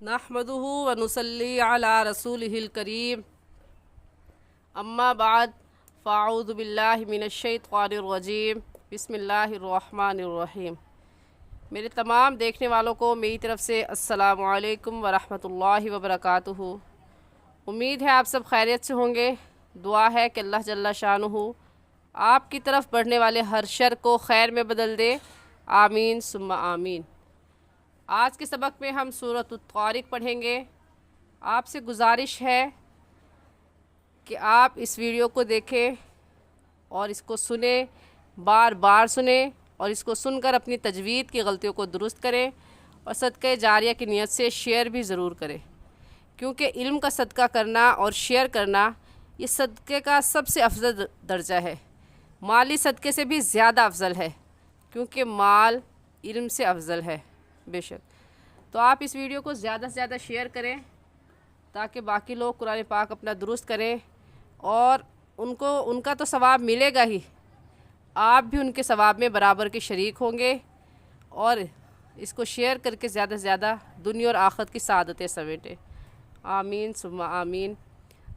नहमदुहु व नुसल्ली अला रसूलिहिल करीम। अम्मा बाद फ़ाऊज़ु बिल्लाहि मिनश्शैतानिर रजीम। बिस्मिल्लाहिर्रहमानिर्रहीम। मेरे तमाम देखने वालों को मेरी तरफ़ से अस्सलामु अलैकुम व रहमतुल्लाहि व बरकातुहू। उम्मीद है आप सब खैरियत से होंगे। दुआ है कि अल्लाह जल्ला शानुहु आपकी तरफ बढ़ने वाले हर शर को खैर में बदल दे। आमीन सुम्मा आमीन। आज के सबक में हम सूरत तारिक पढ़ेंगे। आपसे गुजारिश है कि आप इस वीडियो को देखें और इसको सुने, बार बार सुने और इसको सुनकर अपनी तजवीद की गलतियों को दुरुस्त करें और सदक़े जारिया की नीयत से शेयर भी ज़रूर करें, क्योंकि इल्म का सदका करना और शेयर करना ये सदक़े का सबसे अफजल दर्जा है। माली सदक़े से भी ज़्यादा अफजल है, क्योंकि माल इल्म से अफजल है बेशक। तो आप इस वीडियो को ज़्यादा से ज़्यादा शेयर करें ताकि बाकी लोग कुरान पाक अपना दुरुस्त करें और उनका तो सवाब मिलेगा ही, आप भी उनके सवाब में बराबर के शरीक होंगे और इसको शेयर करके ज़्यादा से ज़्यादा दुनिया और आखिरत की सादतें समेटें। आमीन सुम्मा आमीन।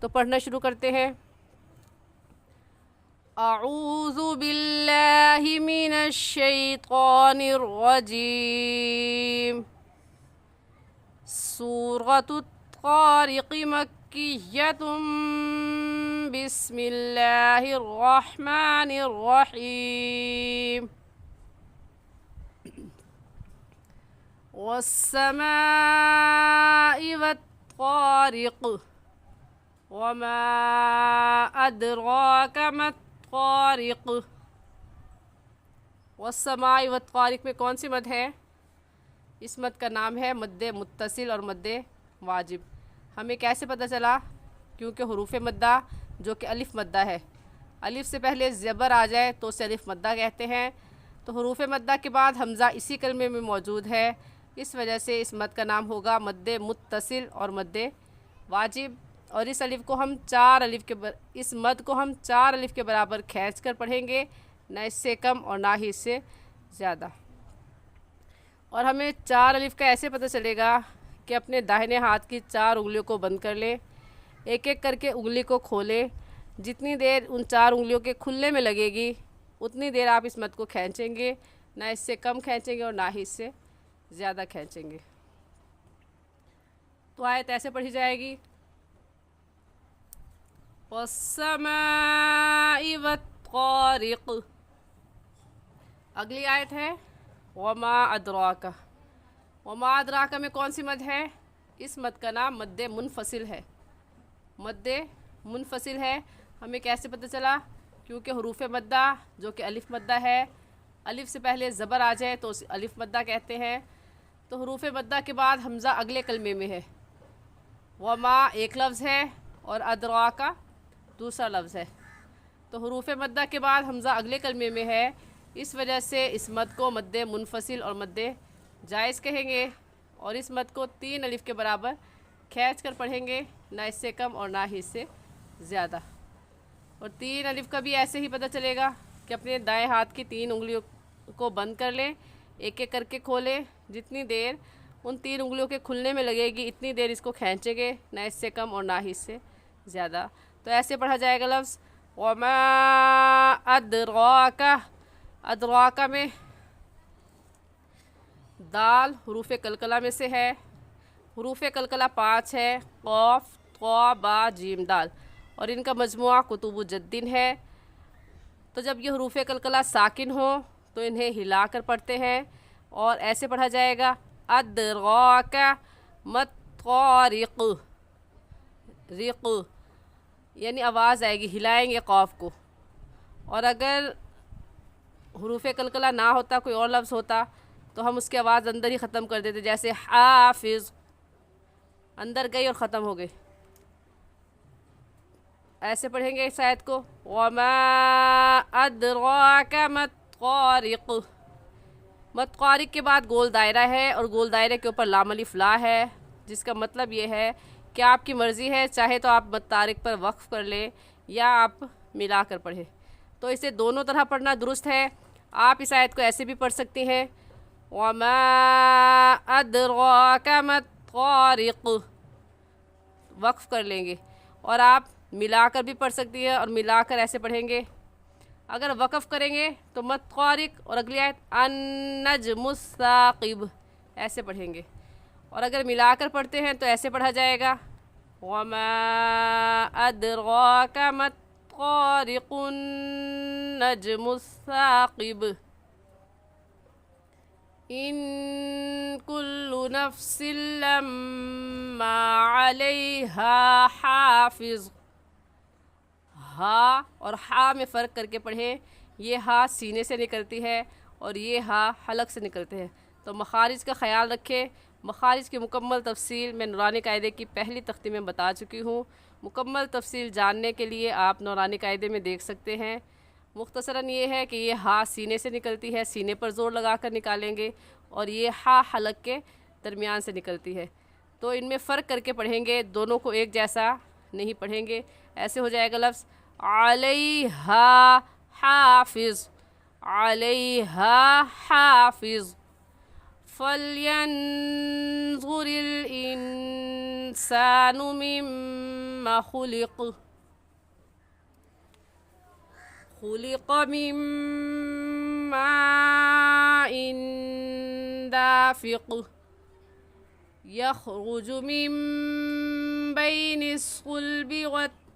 तो पढ़ना शुरू करते हैं। अऊज़ु बिल्लाहि मिनश शैतानिर रजीम। सूरतुत तारिक़ मक्किय्यतुम। बिस्मिल्लाहिर रहमानिर रहीम। वस्समाइ वत्तारिक़ वमा अदराका मत्तारिक़। वस्समाइ वत्तारिक़ में कौन सी मद है? इस मद का नाम है मद्दे मुत्तसिल और मद्दे वाजिब। हमें कैसे पता चला? क्योंकि हुरूफ़ मद्दा जो कि अलिफ मद्दा है, अलिफ से पहले ज़बर आ जाए तो उसे अलिफ मद्दा कहते हैं। तो हुरूफ़ मद्दा के बाद हमज़ा इसी कलमे में मौजूद है, इस वजह से इस मद का नाम होगा मद्दे मुत्तसिल और मद्दे वाजिब। और इस अलिफ को हम इस मद को हम 4 अलिफ के बराबर खींच कर पढ़ेंगे, ना इससे कम और ना ही इससे ज़्यादा। और हमें 4 अलिफ का ऐसे पता चलेगा कि अपने दाहिने हाथ की 4 उंगलियों को बंद कर लें, एक एक करके उंगली को खोलें। जितनी देर उन 4 उंगलियों के खुलने में लगेगी उतनी देर आप इस मद को खींचेंगे, ना इससे कम खींचेंगे और ना ही इससे ज़्यादा खींचेंगे। तो आयत ऐसे पढ़ी जाएगी। वस्समाइ वत्तारिक़। अगली आयत है वमा अदराका। वमा अदराका में कौन सी मद है? इस मद का नाम मद्दे मुनफसिल है। मद्दे मुनफसिल है। हमें कैसे पता चला? क्योंकि हुरूफ़ मद्दा जो कि अलिफ मद्दा है, अलिफ से पहले ज़बर आ जाए तो उसे अलिफ मद्दा कहते हैं। तो हुरूफ़ मद्दा के बाद हमज़ा अगले कलमे में है। वमा एक लफ्ज़ है और अदराका दूसरा लफ्ज़ है। तो हुरूफ़ मद्दा के बाद हमज़ा अगले कलमे में है, इस वजह से इस मद को मद्दे मुनफसिल और मद्दे जायज़ कहेंगे। और इस मद को 3 अलिफ के बराबर खींच कर पढ़ेंगे, ना इससे कम और ना ही इससे ज़्यादा। और 3 अलिफ का भी ऐसे ही पता चलेगा कि अपने दाएं हाथ की 3 उंगलियों को बंद कर लें, एक एक करके खोलें। जितनी देर उन 3 उंगलियों के खुलने में लगेगी इतनी देर इसको खींचेंगे, ना इससे कम और ना ही इससे ज़्यादा। तो ऐसे पढ़ा जाएगा लफ्ज़ वमा अदराका। अदराका में दाल हुरूफ़ कलकला में से है। हुरूफ़ कलकला 5 है, क़ाफ़ क़ा बा जीम दाल, और इनका मजमुआ कुतुबु जद्दीन है। तो जब ये हुरूफ़ कलकला साकिन हो तो इन्हें हिला कर पढ़ते हैं और ऐसे पढ़ा जाएगा अदराका मत्तारिक़। रिक़ यानी आवाज़ आएगी, हिलाएंगे क़ाफ़ को। और अगर हुरूफ़ कलकला ना होता, कोई और लफ्ज़ होता, तो हम उसकी आवाज़ अंदर ही ख़त्म कर देते, जैसे हाफिज़, अंदर गई और ख़त्म हो गई। ऐसे पढ़ेंगे इस आयत को वमा अदराका मत्तारिक़। मत्तारिक़ के बाद गोल दायरा है और गोल दायरे के ऊपर लाम अलिफ ला है, जिसका मतलब ये है कि आपकी मर्ज़ी है, चाहे तो आप मत्तारिक़ पर वक्फ़ कर लें या आप मिला कर पढ़ें। तो इसे दोनों तरह पढ़ना दुरुस्त है। आप इस आयत को ऐसे भी पढ़ सकती हैं वमा अदराका मत तारिक, वक्फ कर लेंगे। और आप मिलाकर भी पढ़ सकती है, और मिलाकर ऐसे पढ़ेंगे। अगर वक़फ़ करेंगे तो मत तारिक, और अगली आयत अन-नज्मुस साक़िब, ऐसे पढ़ेंगे। और अगर मिलाकर पढ़ते हैं तो ऐसे पढ़ा जाएगा वमा अदराका मत तारिकुन नज्मुस साक़िब इन कुल्लु नफ्सिन लम्मा अलैहा हाफिज़। हा और हा में फ़र्क करके पढ़ें। ये हा सीने से निकलती है और ये हा हलक से निकलते हैं, तो मखारिज का ख़याल रखें। मखारिज की मुकम्मल तफसील मैं नूरानी कायदे की पहली तख्ती में बता चुकी हूँ। मुकम्मल तफसील जानने के लिए आप नूरानी कायदे में देख सकते हैं। मुख्तसरन ये है कि ये हा सीने से निकलती है, सीने पर ज़ोर लगा कर निकालेंगे, और ये हा हलक के दरमियान से निकलती है। तो इनमें फ़र्क करके पढ़ेंगे, दोनों को एक जैसा नहीं पढ़ेंगे। ऐसे हो जाएगा लफ्ज़ अलैहा हाफिज़, अलैहा हाफिज़। फल्यंज़ुरिल इंसानु मिम्मा खुलिक़, खुलिक़ मिन माइन दाफ़िक़ यख़रुजु मिन बैनिस सुल्बि वत्तराइब।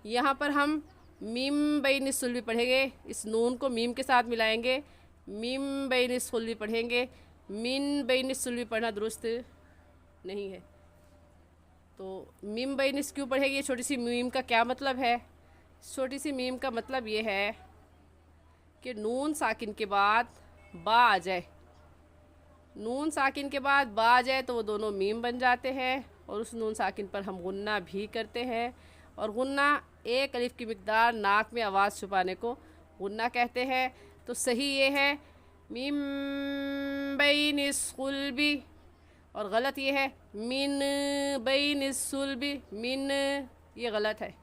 यहाँ पर हम मीम बैनिस सुल्बि पढ़ेंगे, इस नून को मीम के साथ मिलाएंगे, मीम बैनिस सुल्बि पढ़ेंगे। मिन बैनिस सुल्बि पढ़ना दुरुस्त नहीं है। तो मीम बैनिस क्यों पढ़ेगी? छोटी सी मीम का क्या मतलब है? छोटी सी मीम का मतलब ये है कि नून साकिन के बाद बा आ जाए, नून साकिन के बाद बा आ जाए तो वो दोनों मीम बन जाते हैं, और उस नून साकिन पर हम गुन्ना भी करते हैं। और गुन्ना एक अलिफ की मिक़दार नाक में आवाज़ छुपाने को गुन्ना कहते हैं। तो सही ये है मीम बैनिस सुल्बि, और गलत ये है मिन बैनिस सुल्बि, मिन ये गलत है।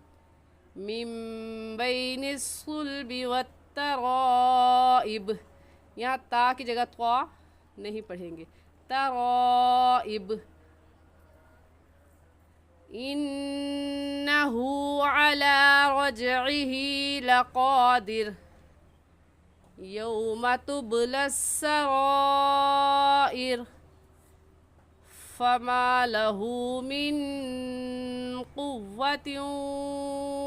मीम बैनिस सुल्बि वत्तराइब, यहाँ ता की जगह त्वा नहीं पढ़ेंगे, तराइब। इन्नहु अला रजइही लक़ादिर यौम तुबलस सराइर फमा लहू मिन कुव्वतिन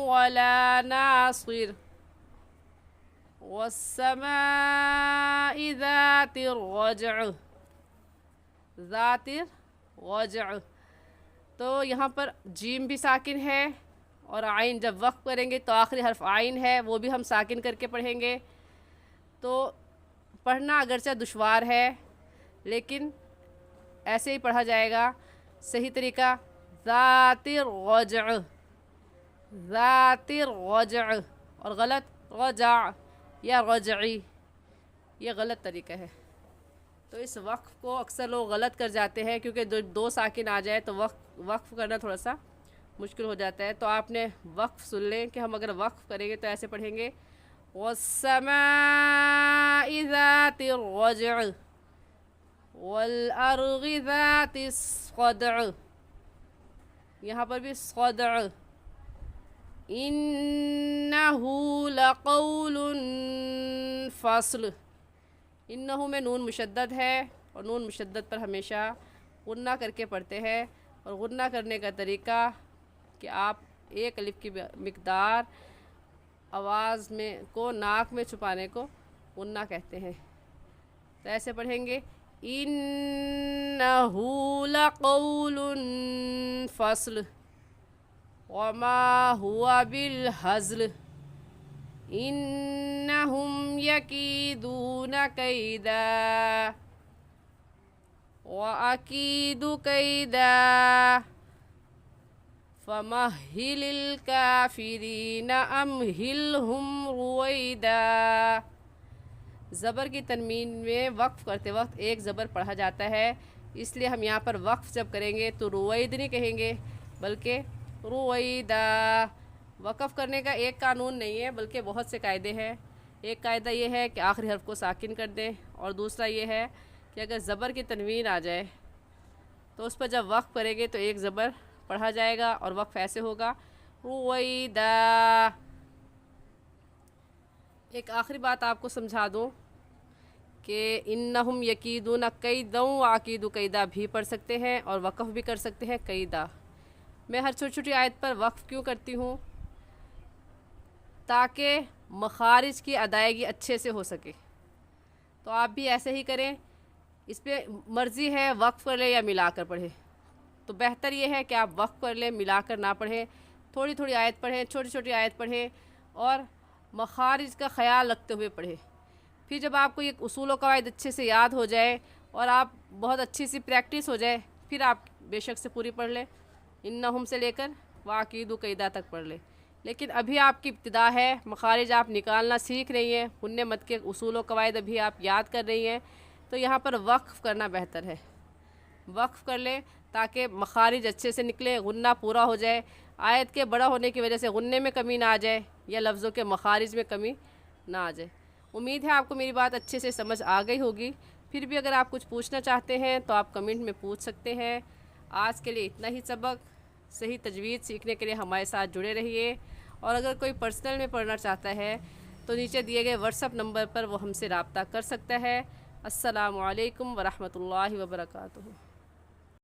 वला नासिर वस्समाइ ज़ातिर रजअ, ज़ातिर रजअ। तो यहाँ पर जीम भी साकिन है, और आइन जब वक़्फ़ करेंगे तो आखिरी हर्फ आइन है, वो भी हम साकिन करके पढ़ेंगे। तो पढ़ना अगरचे दुश्वार है, लेकिन ऐसे ही पढ़ा जाएगा। सही तरीका ज़ातिर रजअ, ज़ातिर रजअ, और गलत रजा या रजई, ये गलत तरीका है। तो इस वक्फ़ को अक्सर लोग गलत कर जाते हैं, क्योंकि दो साकिन आ जाए तो वक्फ़ करना थोड़ा सा मुश्किल हो जाता है। तो आपने वक्फ़ सुन लें कि हम अगर वक्फ़ करेंगे तो ऐसे पढ़ेंगे वस्समाइ ज़ातिर रजअ वल अर्ज़ि ज़ातिस सदअ, यहाँ पर भी सदअ। इन्नहु लक़ौलुन फ़स्ल, इन्नहु में नून मुशद्दद है, और नून मुशद्दद पर हमेशा गुन्ना करके पढ़ते हैं। और गुन्ना करने का तरीका कि आप एक अलिफ की मिक़दार आवाज़ में को नाक में छुपाने को गुन्ना कहते हैं। तो ऐसे पढ़ेंगे इन्नहु लक़ौलुन फ़स्ल वमा हुआ बिल हज़्ल इन्नहुम यकीदून कैदा व अकीदु कैदा फमहिलिल काफिरीन अमहिलहुम रुवैदा। ज़बर की तनमीन में वक्फ़ करते वक्त एक ज़बर पढ़ा जाता है, इसलिए हम यहाँ पर वक्फ़ जब करेंगे तो रुवैद नहीं कहेंगे, बल्कि रुवैदा। वक़फ़ करने का एक कानून नहीं है, बल्कि बहुत से कायदे हैं। एक कायदा ये है कि आखिरी हर्फ को साकिन कर दें, और दूसरा ये है कि अगर ज़बर की तनवीन आ जाए तो उस पर जब वक्फ़ करेंगे तो एक ज़बर पढ़ा जाएगा और वक्फ़ ऐसे होगा रुवैदा। एक आखिरी बात आपको समझा दूँ कि इन्नहुम यकीदून कैदौ आकीदु कैदा भी पढ़ सकते हैं और वक़फ़ भी कर सकते हैं कैदा। मैं हर छोटी छोटी आयत पर वक्फ़ क्यों करती हूँ? ताकि मखारिज की अदायगी अच्छे से हो सके। तो आप भी ऐसे ही करें। इस पर मर्ज़ी है वक्फ़ कर लें या मिलाकर पढ़ें, तो बेहतर ये है कि आप वक्फ़ कर लें, मिलाकर ना पढ़ें। थोड़ी थोड़ी आयत पढ़ें, छोटी छोटी आयत पढ़ें और मखारिज का ख़याल रखते हुए पढ़ें। फिर जब आपको ये उसूल व कवायद अच्छे से याद हो जाए और आप बहुत अच्छी सी प्रैक्टिस हो जाए, फिर आप बेशक से पूरी पढ़ लें, इन्नहुम से लेकर वाक़ीदु कैदा तक पढ़ लें। लेकिन अभी आपकी इब्तिदा है, मखारिज आप निकालना सीख रही हैं, गुन्ने मत के उसूल व कवायद अभी आप याद कर रही हैं, तो यहाँ पर वक्फ़ करना बेहतर है। वक्फ़ कर लें ताकि मखारिज अच्छे से निकले, गुन्ना पूरा हो जाए, आयत के बड़ा होने की वजह से गुन्ने में कमी ना आ जाए या लफ्ज़ों के मखारिज में कमी ना आ जाए। उम्मीद है आपको मेरी बात अच्छे से समझ आ गई होगी। फिर भी अगर आप कुछ पूछना चाहते हैं तो आप कमेंट में पूछ सकते हैं। आज के लिए इतना ही सबक। सही तजवीज़ सीखने के लिए हमारे साथ जुड़े रहिए और अगर कोई पर्सनल में पढ़ना चाहता है तो नीचे दिए गए व्हाट्सएप नंबर पर वो हमसे रब्ता कर सकता है। अस्सलामु अलैकुम वरहमतुल्लाहि वबरकातुहू।